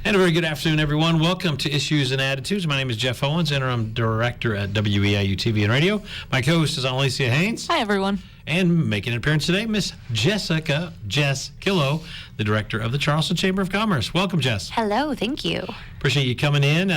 And a very good afternoon, everyone. Welcome to Issues and Attitudes. My name is Jeff Owens, Interim Director at WEIU TV and Radio. My co-host is Alicia Haynes. Hi, everyone. And making an appearance today, Miss Jess Killough, the Director of the Charleston Chamber of Commerce. Welcome, Jess. Hello, thank you. Appreciate you coming in.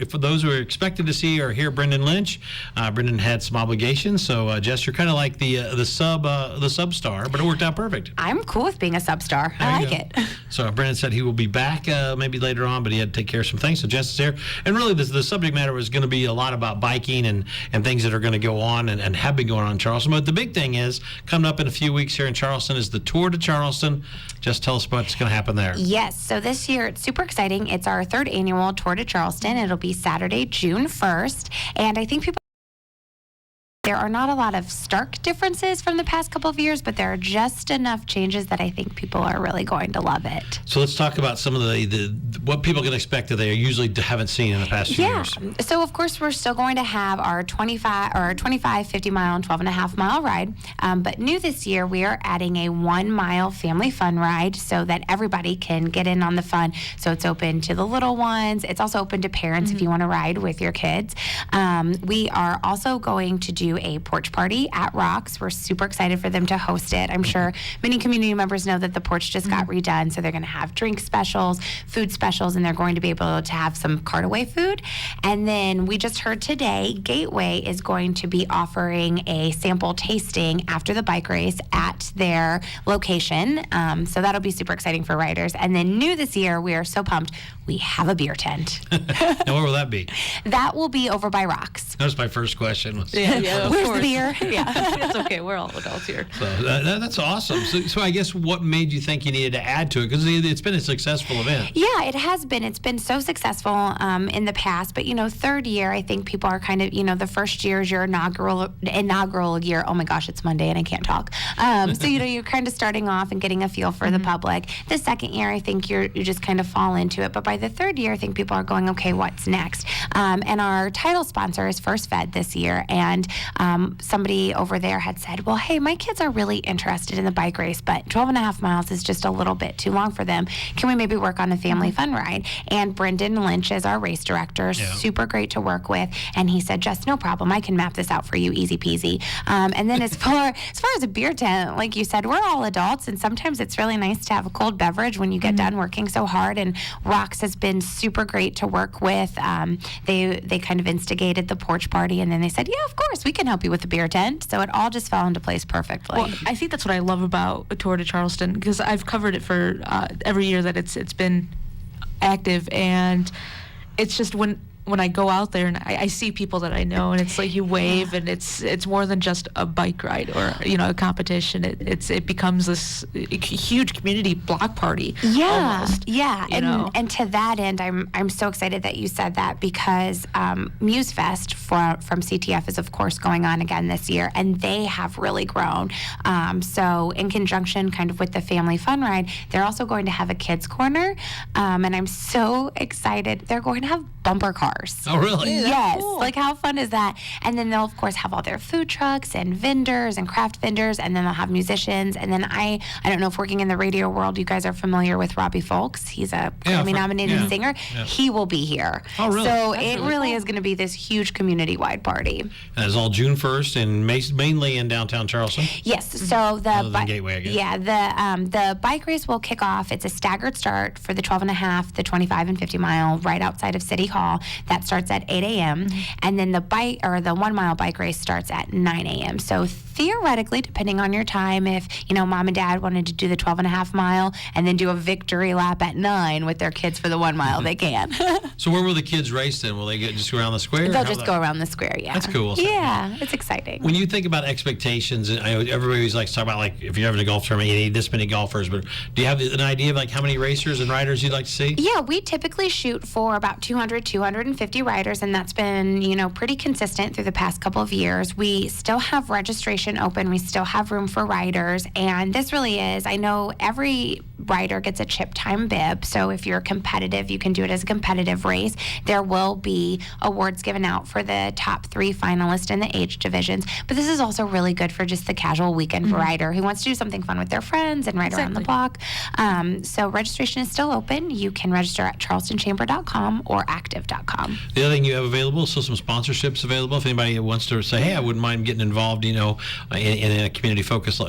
For those who are expected to see or hear Brendan Lynch, Brendan had some obligations. So, Jess, you're kind of like the sub star, but it worked out perfect. I'm cool with being a sub star. I like it. So Brendan said he will be back maybe later on, but he had to take care of some things. So Jess is here. And really, the subject matter was going to be a lot about biking and things that are going to go on and have been going on in Charleston. But the big thing is, coming up in a few weeks here in Charleston is the Tour de Charleston. Just tell us what's going to happen there. Yes, so this year it's super exciting. It's our third annual Tour de Charleston. It'll be Saturday, June 1st. And I think there are not a lot of stark differences from the past couple of years, but there are just enough changes that I think people are really going to love it. So let's talk about some of the what people can expect that they usually haven't seen in the past few years. So of course we're still going to have our 25, 50 mile and 12.5 mile ride. But new this year we are adding a 1 mile family fun ride so that everybody can get in on the fun. So it's open to the little ones. It's also open to parents if you want to ride with your kids. We are also going to do a porch party at Rocks. We're super excited for them to host it. I'm sure many community members know that the porch just got redone, so they're going to have drink specials, food specials, and they're going to be able to have some cart-away food. And then we just heard today, Gateway is going to be offering a sample tasting after the bike race at their location. So that'll be super exciting for riders. And then new this year, we are so pumped, we have a beer tent. Now, where will that be? That will be over by Rocks. That was my first question. Where's the beer? Yeah, it's okay. We're all adults here. So that's awesome. So I guess what made you think you needed to add to it? Because it's been a successful event. Yeah, it has been. It's been so successful in the past. But, third year, I think people are kind of, the first year is your inaugural year. Oh, my gosh, it's Monday and I can't talk. So, you're kind of starting off and getting a feel for the public. The second year, I think you just kind of fall into it. But by the third year, I think people are going, okay, what's next? And our title sponsor is First Fed this year. And somebody over there had said, well, hey, my kids are really interested in the bike race, but 12.5 miles is just a little bit too long for them. Can we maybe work on the family fun ride? And Brendan Lynch is our race director, super great to work with. And he said, just no problem. I can map this out for you, easy peasy. And then as far as a beer tent, like you said, we're all adults, and sometimes it's really nice to have a cold beverage when you get done working so hard. And Rocks has been super great to work with. They kind of instigated the porch party, and then they said, yeah, of course, we can help you with the beer tent. So it all just fell into place perfectly. Well, I think that's what I love about a Tour de Charleston, because I've covered it for every year that it's been active, and it's just when I go out there and I see people that I know, and it's like you wave, and it's more than just a bike ride or a competition. It becomes this huge community block party. Yeah, almost, yeah, and to that end, I'm so excited that you said that, because Muse Fest from CTF is of course going on again this year, and they have really grown. So in conjunction, kind of with the family fun ride, they're also going to have a kids corner, and I'm so excited. They're going to have bumper cars. Oh, really? Yes. Cool. Like, how fun is that? And then they'll, of course, have all their food trucks and vendors and craft vendors, and then they'll have musicians. And then I don't know if working in the radio world, you guys are familiar with Robbie Folks. He's a Grammy-nominated singer. Yeah. He will be here. Oh, really? So That's it really is going to be this huge community-wide party. And it's all June 1st, and mainly in downtown Charleston? Yes. So the Gateway, I guess. Yeah, the bike race will kick off. It's a staggered start for the 12.5, the 25, and 50 mile right outside of City Hall. That starts at 8 a.m. And then the 1 mile bike race starts at 9 a.m. So theoretically, depending on your time, if mom and dad wanted to do the 12.5 mile and then do a victory lap at 9 with their kids for the 1 mile, they can. So where will the kids race then? Will they just go around the square? They'll just go around the square. Yeah, that's cool. Yeah, it's exciting. When you think about expectations, and I know everybody always likes to talk about, like, if you're having a golf tournament, you need this many golfers, but do you have an idea of like how many racers and riders you'd like to see? Yeah, we typically shoot for about 250 riders, and that's been pretty consistent through the past couple of years. We still have registration open. We still have room for riders, and this really is, I know every rider gets a chip time bib. So if you're competitive, you can do it as a competitive race. There will be awards given out for the top 3 finalists in the age divisions. But this is also really good for just the casual weekend rider who wants to do something fun with their friends and ride around the block. So registration is still open. You can register at charlestonchamber.com or active.com. The other thing you have available, so some sponsorships available. If anybody wants to say, hey, I wouldn't mind getting involved, in a community focus, a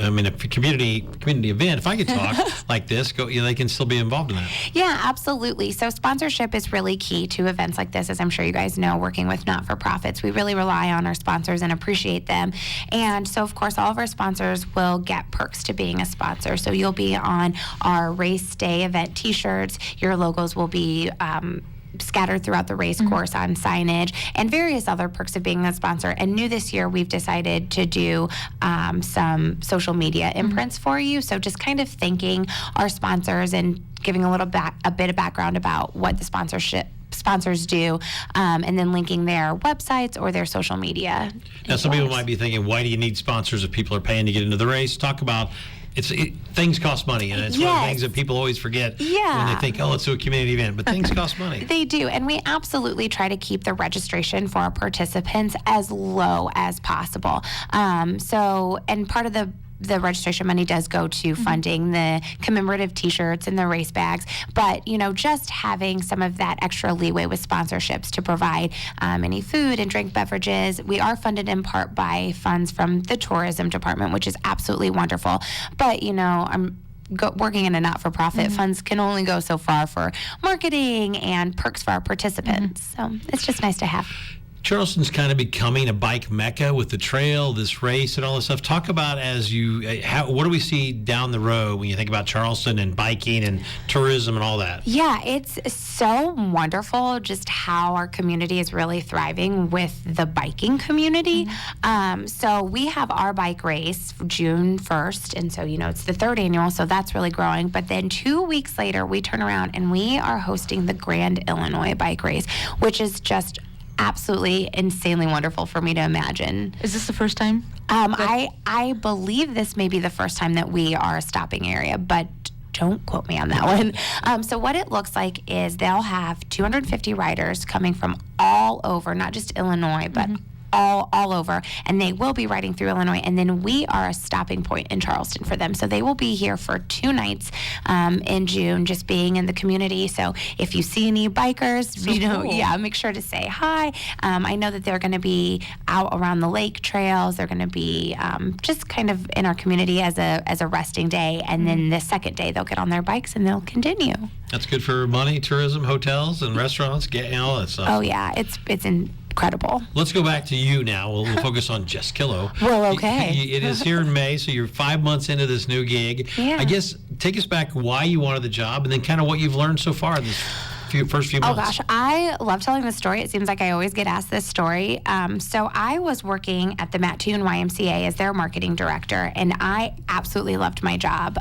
community event. If I could talk like this, they can still be involved in that. Yeah, absolutely. So sponsorship is really key to events like this, as I'm sure you guys know, working with not-for-profits. We really rely on our sponsors and appreciate them. And so, of course, all of our sponsors will get perks to being a sponsor. So you'll be on our race day event T-shirts. Your logos will be scattered throughout the race course on signage and various other perks of being a sponsor. And new this year, we've decided to do some social media imprints for you. So just kind of thanking our sponsors and giving a bit of background about what the sponsors do, and then linking their websites or their social media. Now, some people might be thinking, why do you need sponsors if people are paying to get into the race? Talk about things cost money, and it's one of the things that people always forget when they think, let's do a community event, but things cost money. They do, and we absolutely try to keep the registration for our participants as low as possible. And part of the registration money does go to funding the commemorative T-shirts and the race bags, but just having some of that extra leeway with sponsorships to provide any food and drink beverages. We are funded in part by funds from the tourism department, which is absolutely wonderful. But I'm working in a not-for-profit, funds can only go so far for marketing and perks for our participants. So it's just nice to have. Charleston's kind of becoming a bike mecca with the trail, this race, and all this stuff. Talk about what do we see down the road when you think about Charleston and biking and tourism and all that? Yeah, it's so wonderful just how our community is really thriving with the biking community. So we have our bike race June 1st, and so, it's the 3rd annual, so that's really growing. But then 2 weeks later, we turn around and we are hosting the Grand Illinois Bike Race, which is just absolutely insanely wonderful for me to imagine. Is this the first time? I believe this may be the first time that we are a stopping area, but don't quote me on that one. So what it looks like is they'll have 250 riders coming from all over, not just Illinois, but all over, and they will be riding through Illinois, and then we are a stopping point in Charleston for them. So they will be here for 2 nights in June, just being in the community. So if you see any bikers, cool. Make sure to say hi. I know that they're going to be out around the lake trails. They're going to be just kind of in our community as a resting day, and then the second day they'll get on their bikes and they'll continue. That's good for money, tourism, hotels, and restaurants, getting all that stuff. Oh yeah, it's incredible. Let's go back to you now. We'll focus on Jess Killough. Well, okay. It is here in May, so you're 5 months into this new gig. Yeah. I guess take us back why you wanted the job, and then kind of what you've learned so far this first few months. Oh gosh, I love telling this story. It seems like I always get asked this story. So I was working at the Mattoon YMCA as their marketing director, and I absolutely loved my job.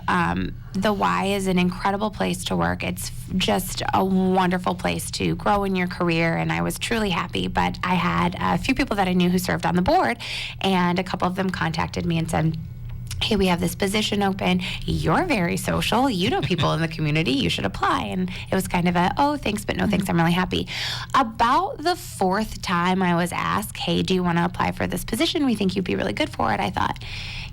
The Y is an incredible place to work. It's just a wonderful place to grow in your career, and I was truly happy. But I had a few people that I knew who served on the board, and a couple of them contacted me and said, hey, we have this position open. You're very social. You know people in the community. You should apply. And it was kind of thanks, but no thanks. I'm really happy. About the 4th time I was asked, hey, do you want to apply for this position? We think you'd be really good for it. I thought,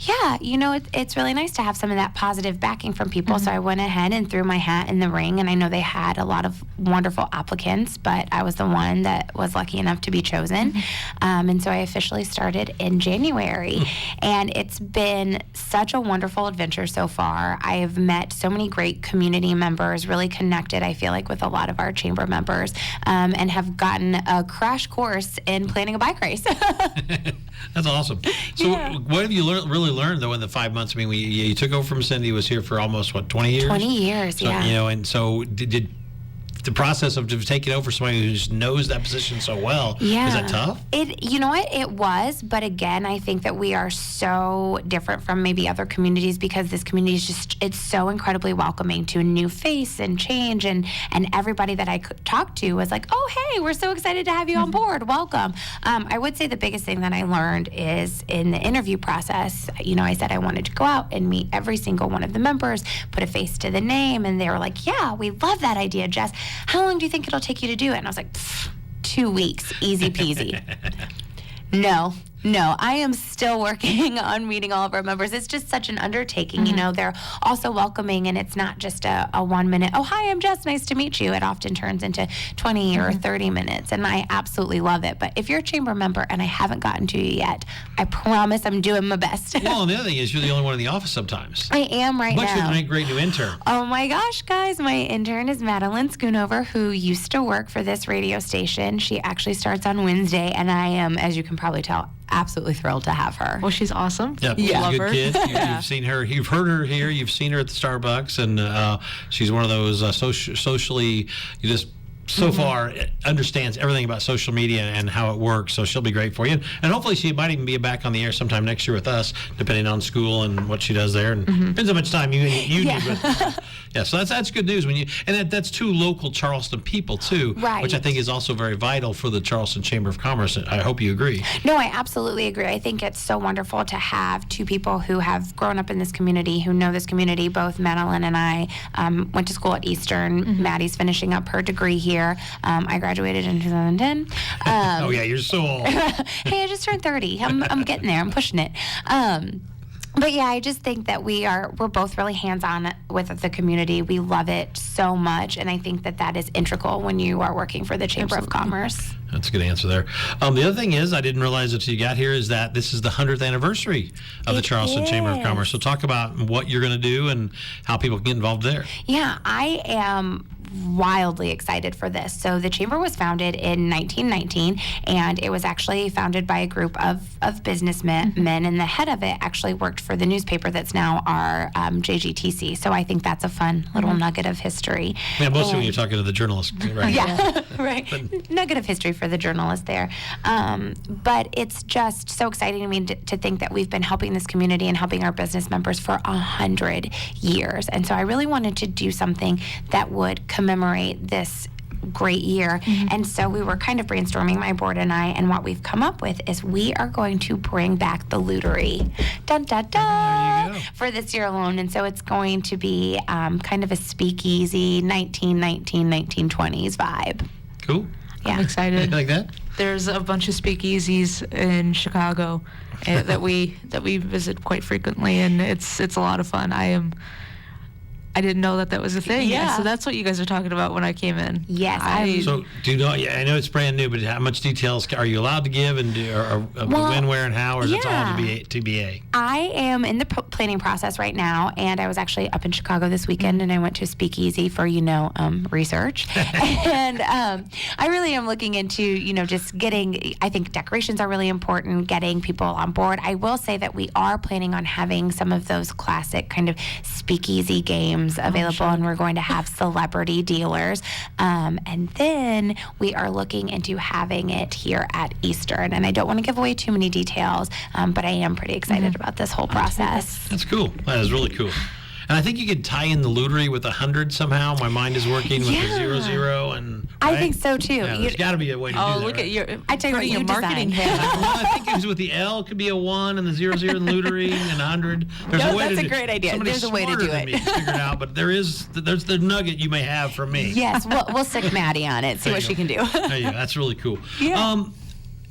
yeah, it's really nice to have some of that positive backing from people. So I went ahead and threw my hat in the ring. And I know they had a lot of wonderful applicants, but I was the one that was lucky enough to be chosen. And so I officially started in January. And it's been such a wonderful adventure so far. I have met so many great community members, really connected, I feel like, with a lot of our chamber members, and have gotten a crash course in planning a bike race. That's awesome. So what have you really learned, though, in the 5 months? I mean, you took over from Cindy, was here for almost, 20 years? 20 years, so, and so did the process of taking over somebody who just knows that position so well. Yeah. Is that tough? You know what? It was, but again, I think that we are so different from maybe other communities because this community is just, it's so incredibly welcoming to a new face and change, and everybody that I could talk to was like, oh, hey, we're so excited to have you on board. Welcome. I would say the biggest thing that I learned is in the interview process, I said I wanted to go out and meet every single one of the members, put a face to the name, and they were like, yeah, we love that idea, Jess. How long do you think it'll take you to do it? And I was like, 2 weeks, easy peasy. No, I am still working on meeting all of our members. It's just such an undertaking. They're also welcoming, and it's not just a 1 minute, oh, hi, I'm Jess, nice to meet you. It often turns into 20 or 30 minutes, and I absolutely love it. But if you're a chamber member and I haven't gotten to you yet, I promise I'm doing my best. Well, and the other thing is you're the only one in the office sometimes. I am right But now. you're a great new intern. Oh my gosh, guys, my intern is Madeline Schoonover, who used to work for this radio station. She actually starts on Wednesday, and I am, as you can probably tell, absolutely thrilled to have her. Well, she's awesome. Yeah, she's Love a good her. kid. You've seen her. You've heard her here. You've seen her at the Starbucks, and she's one of those socially. You just so far understands everything about social media and how it works. So she'll be great for you, and hopefully she might even be back on the air sometime next year with us, depending on school and what she does there, and depends how much time you need. But, yeah, so that's good news when that's two local Charleston people too, Right. which I think is also very vital for the Charleston Chamber of Commerce. I hope you agree. No, I absolutely agree. I think it's so wonderful to have two people who have grown up in this community, who know this community. Both Madeline and I went to school at Eastern. Maddie's finishing up her degree here. I graduated in 2010. Oh yeah, you're so old. Hey, I just turned 30. I'm getting there. I'm pushing it. But yeah, I just think that we're both really hands-on with the community. We love it so much, and I think that is integral when you are working for the Chamber of Commerce. That's a good answer there. The other thing is, I didn't realize until you got here, is that this is the 100th anniversary of the Charleston Chamber of Commerce. So talk about what you're going to do and how people can get involved there. Yeah, I am wildly excited for this. So the Chamber was founded in 1919, and it was actually founded by a group of businessmen, and the head of it actually worked for the newspaper that's now our JGTC. So I think that's a fun little nugget of history. Yeah, mostly when you're talking to the journalists, right? Yeah, right. Nugget of history for the journalist there. But it's just so exciting to me to think that we've been helping this community and helping our business members for 100 years. And so I really wanted to do something that would commemorate this great year. And so we were kind of brainstorming, my board and I, and what we've come up with is we are going to bring back the Lutery. Dun, dun, dun, There you go. for this year alone. And so it's going to be kind of a speakeasy 1920s vibe. Cool. Yeah. I'm excited. You like that? There's a bunch of speakeasies in Chicago that we visit quite frequently, and it's a lot of fun. I didn't know that was a thing. Yeah. So that's what you guys are talking about when I came in. Yes, So do you know? Yeah, I know it's brand new, but how much details are you allowed to give, and when, where, and how, or is it all TBA? I am in the planning process right now, and I was actually up in Chicago this weekend, and I went to a speakeasy for research, and I really am looking into just getting. I think decorations are really important, getting people on board. I will say that we are planning on having some of those classic kind of speakeasy games available, and we're going to have celebrity dealers, and then we are looking into having it here at Eastern. And I don't want to give away too many details, but I am pretty excited about this whole process. That's cool. That is really cool. And I think you could tie in the Lutery with 100 somehow. My mind is working with the 00 and. I right? think so too. Yeah, there's got to be a way to do that. Look right? at your. I tell you what, putting your you marketing designed. hat. Well, I think it was with the L. It could be a 1 and the 00 and Lutery and 100. There's No, a way that's to a great idea. Somebody There's a way to smarter do than it. me figured it out, but there's the nugget you may have from me. Yes, we'll stick Maddie on it. See There what you she go. can do. There you go. That's really cool. Yeah.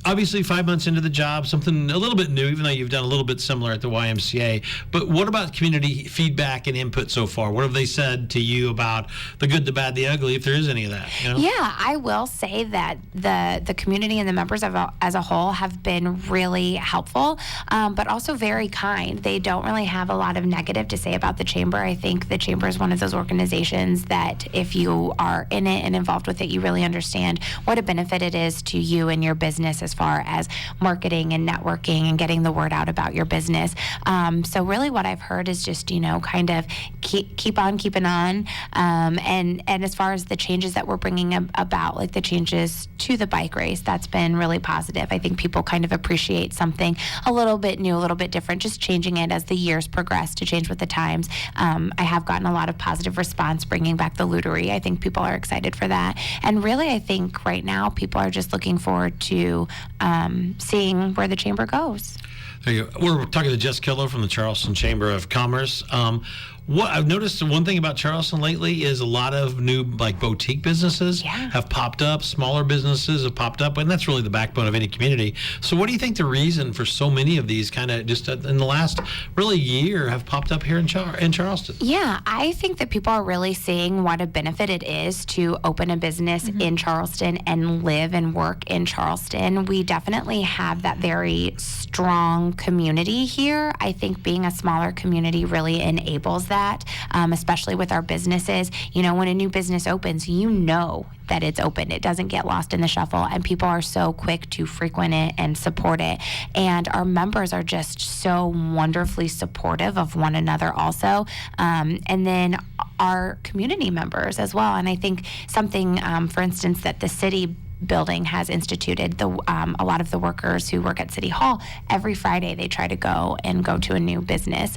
Obviously, 5 months into the job, something a little bit new, even though you've done a little bit similar at the YMCA. But what about community feedback and input so far? What have they said to you about the good, the bad, the ugly, if there is any of that? Yeah, I will say that the community and the members as a whole have been really helpful, but also very kind. They don't really have a lot of negative to say about the Chamber. I think the Chamber is one of those organizations that if you are in it and involved with it, you really understand what a benefit it is to you and your business as as far as marketing and networking and getting the word out about your business. So really what I've heard is just, kind of keep on keeping on. And as far as the changes that we're bringing about, like the changes to the bike race, that's been really positive. I think people kind of appreciate something a little bit new, a little bit different, just changing it as the years progress to change with the times. I have gotten a lot of positive response bringing back the luterie. I think people are excited for that. And really, I think right now people are just looking forward to seeing where the chamber goes. There you go. We're talking to Jess Killough from the Charleston Chamber of Commerce. What I've noticed, one thing about Charleston lately is a lot of new boutique businesses have popped up, smaller businesses have popped up, and that's really the backbone of any community. So what do you think the reason for so many of these kind of just in the last really year have popped up here in Charleston? Yeah, I think that people are really seeing what a benefit it is to open a business in Charleston and live and work in Charleston. We definitely have that very strong community here. I think being a smaller community really enables that, especially with our businesses. When a new business opens, that it's open. It doesn't get lost in the shuffle, and people are so quick to frequent it and support it. And our members are just so wonderfully supportive of one another also. And then our community members as well. And I think something, for instance, that the city building has instituted, a lot of the workers who work at City Hall, every Friday they try to go to a new business.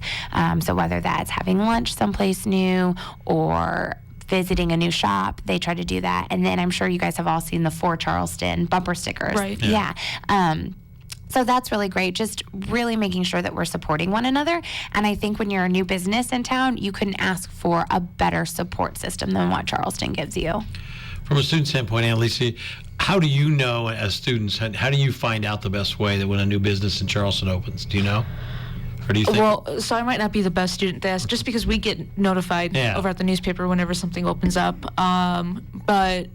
So whether that's having lunch someplace new or visiting a new shop, they try to do that. And then I'm sure you guys have all seen the For Charleston bumper stickers. Right. Yeah. So that's really great, just really making sure that we're supporting one another. And I think when you're a new business in town, you couldn't ask for a better support system than what Charleston gives you. From a student standpoint, Annalise, how do you know as students, how do you find out the best way that when a new business in Charleston opens? Do you know? Or do you think? Well, so I might not be the best student to ask, just because we get notified over at the newspaper whenever something opens up. But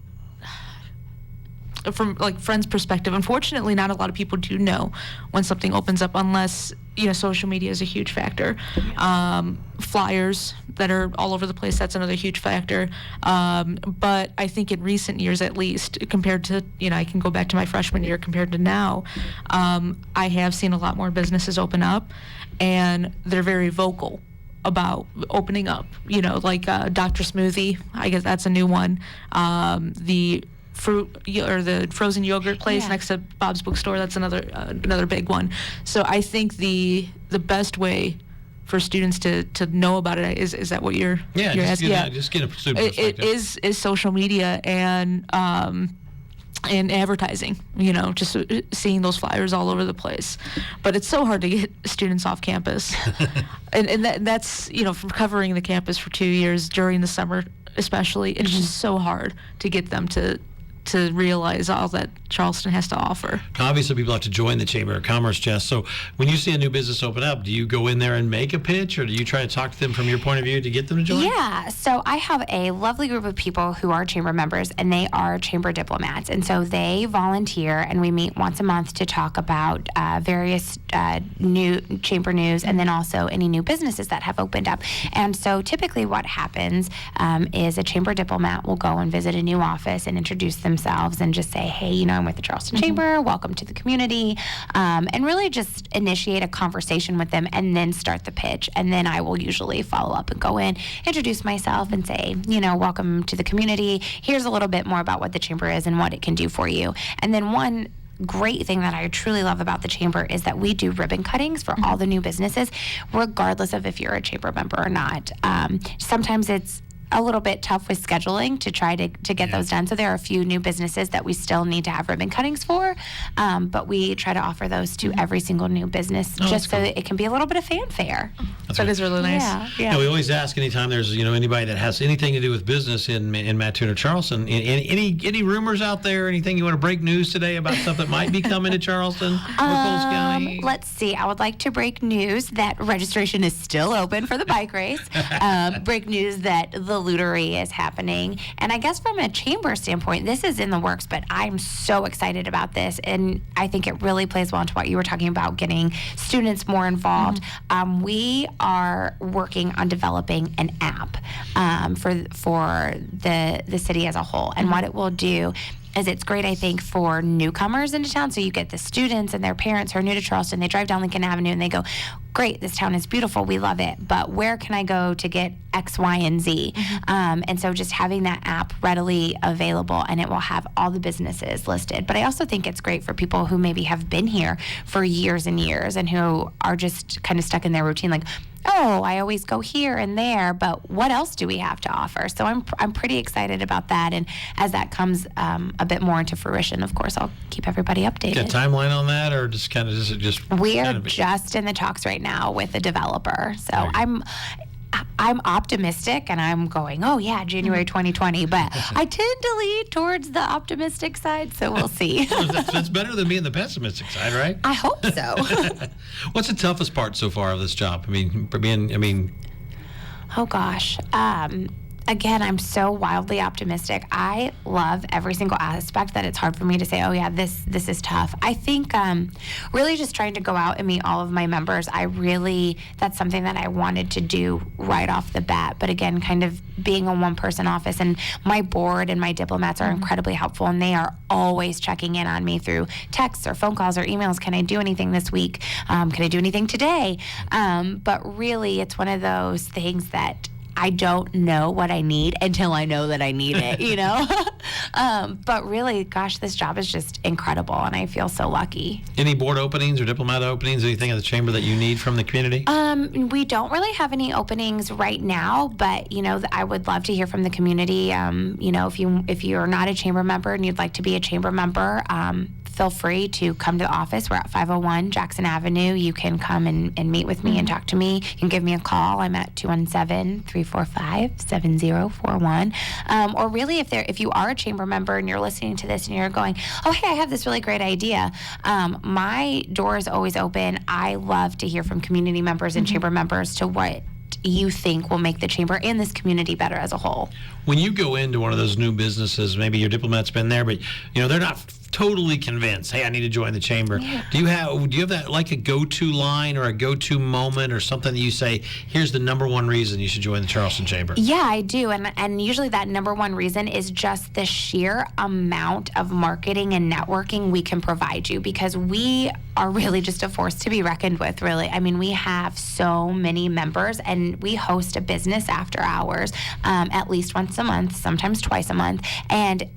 from friends' perspective, unfortunately, not a lot of people do know when something opens up, unless social media is a huge factor. Flyers that are all over the place, that's another huge factor. But I think in recent years, at least, compared to I can go back to my freshman year compared to now, I have seen a lot more businesses open up, and they're very vocal about opening up. Dr. Smoothie, I guess that's a new one. The fruit or the frozen yogurt place next to Bob's Bookstore, that's another big one. So I think the best way for students to know about it is that what you're asking? Just get a student perspective. It is social media and advertising, just seeing those flyers all over the place. But it's so hard to get students off campus. and that's, from covering the campus for 2 years during the summer especially, it's just so hard to get them to realize all that Charleston has to offer. Obviously, people have to join the Chamber of Commerce, Jess. So when you see a new business open up, do you go in there and make a pitch, or do you try to talk to them from your point of view to get them to join? Yeah, so I have a lovely group of people who are chamber members, and they are chamber diplomats. And so they volunteer, and we meet once a month to talk about various new chamber news, and then also any new businesses that have opened up. And so typically what happens is a chamber diplomat will go and visit a new office and introduce themselves and just say, hey, I'm with the Charleston Chamber, welcome to the community, and really just initiate a conversation with them and then start the pitch. And then I will usually follow up and go in, introduce myself and say, welcome to the community. Here's a little bit more about what the Chamber is and what it can do for you. And then one great thing that I truly love about the Chamber is that we do ribbon cuttings for all the new businesses, regardless of if you're a Chamber member or not. Sometimes it's a little bit tough with scheduling to try to get those done. So there are a few new businesses that we still need to have ribbon cuttings for, but we try to offer those to every single new business just so that it can be a little bit of fanfare. That is really nice. Yeah. We always ask anytime there's anybody that has anything to do with business in Mattoon or Charleston, any rumors out there, anything you want to break news today about stuff that might be coming to Charleston or Coles County? Let's see. I would like to break news that registration is still open for the bike race. Break news that the luterie is happening. And I guess from a chamber standpoint, this is in the works, but I'm so excited about this. And I think it really plays well into what you were talking about, getting students more involved. We are working on developing an app for the city as a whole. And what it will do is it's great, I think, for newcomers into town. So you get the students and their parents who are new to Charleston. They drive down Lincoln Avenue and they go, great, this town is beautiful. We love it. But where can I go to get X, Y, and Z? And so just having that app readily available, and it will have all the businesses listed. But I also think it's great for people who maybe have been here for years and years and who are just kind of stuck in their routine, like, oh, I always go here and there, but what else do we have to offer? So I'm pretty excited about that. And as that comes a bit more into fruition, of course, I'll keep everybody updated. Got a timeline on that, or just kind of just We're kind of- just in the talks right now with the developer. So I'm optimistic, and I'm going, oh yeah, January 2020. But I tend to lean towards the optimistic side, so we'll see. That's better than being the pessimistic side, right? I hope so. What's the toughest part so far of this job? Oh gosh. Again, I'm so wildly optimistic. I love every single aspect that it's hard for me to say, oh yeah, this is tough. I think really just trying to go out and meet all of my members. That's something that I wanted to do right off the bat. But again, kind of being a one-person office, and my board and my diplomats are incredibly helpful, and they are always checking in on me through texts or phone calls or emails. Can I do anything this week? Can I do anything today? But really, it's one of those things that I don't know what I need until I know that I need it, you know? But really, gosh, this job is just incredible, and I feel so lucky. Any board openings or diplomat openings, anything in the chamber that you need from the community? We don't really have any openings right now, but, you know, I would love to hear from the community. You know, if you're not a chamber member and you'd like to be a chamber member, feel free to come to the office. We're at 501 Jackson Avenue. You can come and meet with me and talk to me. You can give me a call. I'm at 217-345-7041. Or really, if you are a chamber member and you're listening to this and you're going, oh, hey, I have this really great idea. My door is always open. I love to hear from community members and chamber members to what you think will make the chamber and this community better as a whole. When you go into one of those new businesses, maybe your diplomat's been there, but you know they're not totally convinced. Hey, I need to join the chamber. Yeah. Do you have that like a go-to line or a go-to moment or something that you say? Here's the number one reason you should join the Charleston Chamber. Yeah, I do, and usually that number one reason is just the sheer amount of marketing and networking we can provide you, because we are really just a force to be reckoned with. Really, I mean, we have so many members, and we host a business after hours at least once a month, sometimes twice a month, and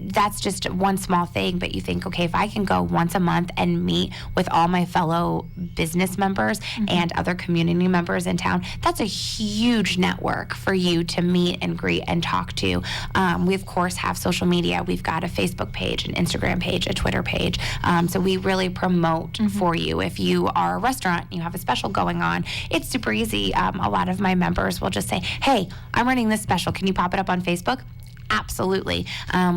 that's just one small thing, but you think, okay, if I can go once a month and meet with all my fellow business members and other community members in town, that's a huge network for you to meet and greet and talk to. We, of course, have social media. We've got a Facebook page, an Instagram page, a Twitter page. So we really promote for you. If you are a restaurant, you have a special going on, it's super easy. A lot of my members will just say, hey, I'm running this special. Can you pop it up on Facebook? Absolutely.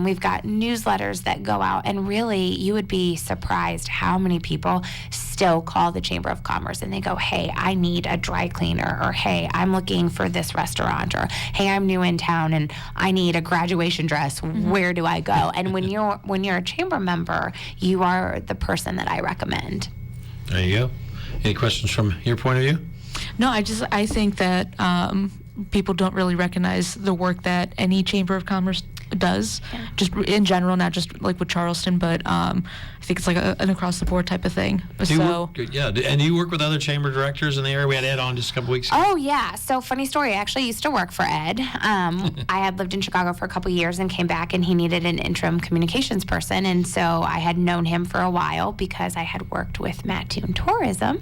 We've got newsletters that go out, and really, you would be surprised how many people still call the Chamber of Commerce and they go, hey, I need a dry cleaner, or hey, I'm looking for this restaurant, or hey, I'm new in town and I need a graduation dress. Where do I go? And when you're a chamber member, you are the person that I recommend. There you go. Any questions from your point of view? No, I think that people don't really recognize the work that any Chamber of Commerce does, just in general, not just like with Charleston, but I think it's like an across-the-board type of thing. And do you work with other chamber directors in the area? We had Ed on just a couple weeks ago. Oh, yeah. So, funny story. I actually used to work for Ed. I had lived in Chicago for a couple years and came back, and he needed an interim communications person. And so I had known him for a while because I had worked with Matt Toon Tourism.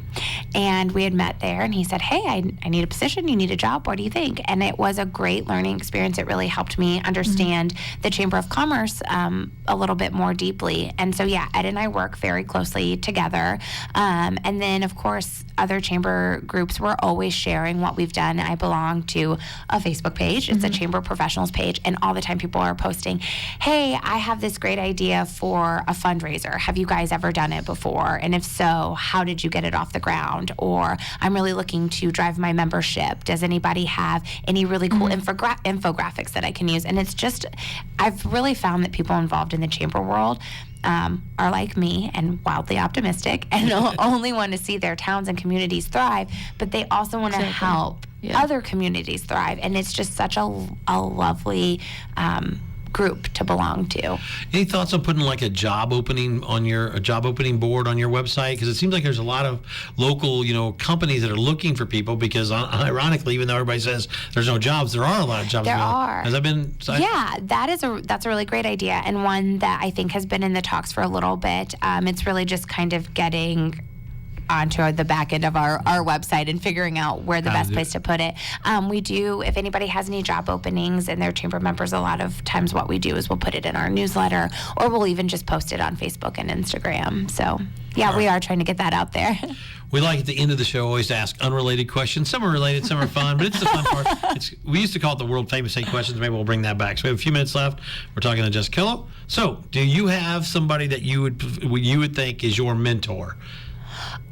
And we had met there, and he said, hey, I need a position. You need a job. What do you think? And it was a great learning experience. It really helped me understand the Chamber of Commerce a little bit more deeply. And so, yeah, Ed and I work very closely together. And then, of course, other chamber groups, we're always sharing what we've done. I belong to a Facebook page. It's a Chamber Professionals page. And all the time people are posting, hey, I have this great idea for a fundraiser. Have you guys ever done it before? And if so, how did you get it off the ground? Or I'm really looking to drive my membership. Does anybody have any really cool infographics that I can use? And it's just, I've really found that people involved in the chamber world are like me and wildly optimistic and only want to see their towns and communities thrive, but they also want to help other communities thrive. And it's just such a lovely group to belong to. Any thoughts on putting like a job opening board on your website? Because it seems like there's a lot of local, companies that are looking for people. Because ironically, even though everybody says there's no jobs, there are a lot of jobs. There are. Has that been? Yeah, that's a really great idea, and one that I think has been in the talks for a little bit. It's really just kind of getting onto the back end of our website and figuring out where the best place to put it. We do, if anybody has any job openings and they're chamber members, a lot of times what we do is we'll put it in our newsletter, or we'll even just post it on Facebook and Instagram. So yeah, we are trying to get that out there. We like at the end of the show always to ask unrelated questions. Some are related, some are fun, but it's the fun part. We used to call it the world famous 8 questions. Maybe we'll bring that back. So we have a few minutes left. We're talking to Jess Killough. So do you have somebody that you would think is your mentor?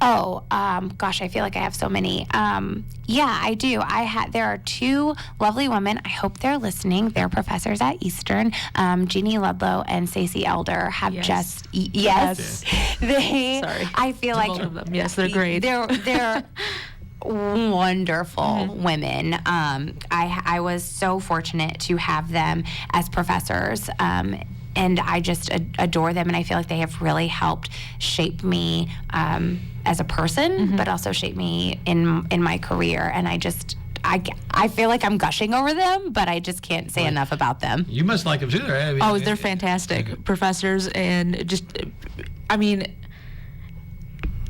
Oh, gosh, I feel like I have so many. Yeah, I do. There are 2 lovely women. I hope they're listening. They're professors at Eastern. Jeannie Ludlow and Stacey Elder have Yes. yes. They. Sorry. I feel like Both of them. Yes, they're great. They're wonderful women. I was so fortunate to have them as professors. And I just adore them, and I feel like they have really helped shape me as a person, but also shape me in my career. And I feel like I'm gushing over them, but I just can't say enough about them. You must like them too, right? They're fantastic professors, and just, I mean,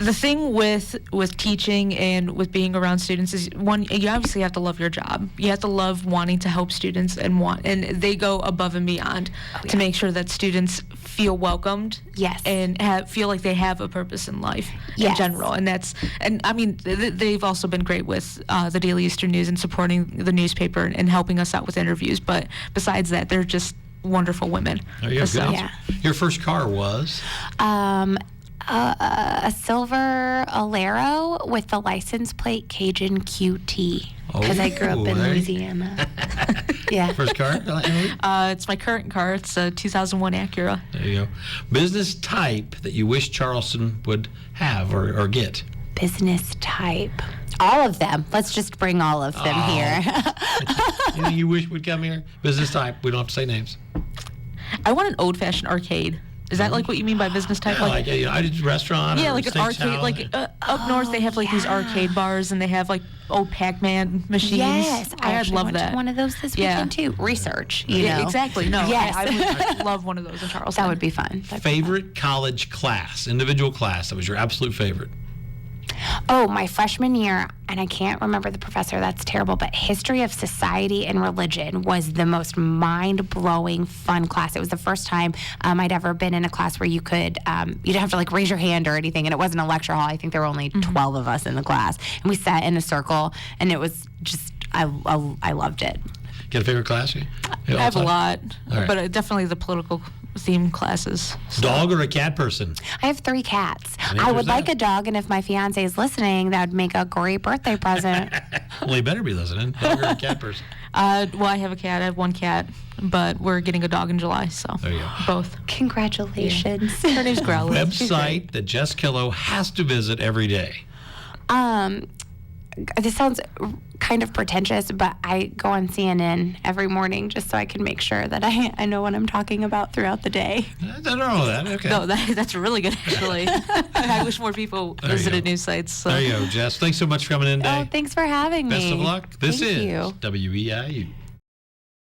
the thing with teaching and with being around students is, one, you obviously have to love your job. You have to love wanting to help students and they go above and beyond to make sure that students feel welcomed. Yes. And feel like they have a purpose in life in general. And I mean, they've also been great with the Daily Eastern News and supporting the newspaper and helping us out with interviews. But besides that, they're just wonderful women. There you go. So, Good answer. Your first car was? A silver Alero with the license plate Cajun QT, because I grew up in Louisiana. Yeah. First car, Emily? It's my current car. It's a 2001 Acura. There you go. Business type that you wish Charleston would have or get? Business type. All of them. Let's just bring all of them here. Anything you wish would come here? Business type. We don't have to say names. I want an old-fashioned arcade. Is that like what you mean by business type? Yeah, I did restaurant. Yeah, or like an steakhouse. arcade. Like up north, they have like these arcade bars, and they have like old Pac-Man machines. Yes, I I'd actually love went that. to one of those this weekend too. Research, you know. Exactly. No, Yes. I would love one of those in Charleston. That would be fun. Favorite college class, individual class that was your absolute favorite? Oh, my freshman year, and I can't remember the professor, that's terrible, but History of Society and Religion was the most mind-blowing, fun class. It was the first time I'd ever been in a class where you didn't have to like raise your hand or anything, and it wasn't a lecture hall. I think there were only 12 of us in the class, and we sat in a circle, and it was just, I loved it. Get a favorite class? I have a lot, All right. but definitely the political theme classes. So. Dog or a cat person? I have 3 cats. And I there's would like that. a dog, and if my fiance is listening, that would make a great birthday present. Well, he better be listening. Dog or a cat person? Well, I have a cat. I have 1 cat, but we're getting a dog in July, so There you go. both. Congratulations. Her name's Growler. She's great. Website that Jess Killough has to visit every day. This sounds kind of pretentious, but I go on CNN every morning just so I can make sure that I know what I'm talking about throughout the day. I don't know that. Okay. No, that's really good, actually. I wish more people There you visited go. news sites. So. There you go, Jess. Thanks so much for coming in today. Oh, thanks for having me. Best of luck. This Thank is you. WEIU.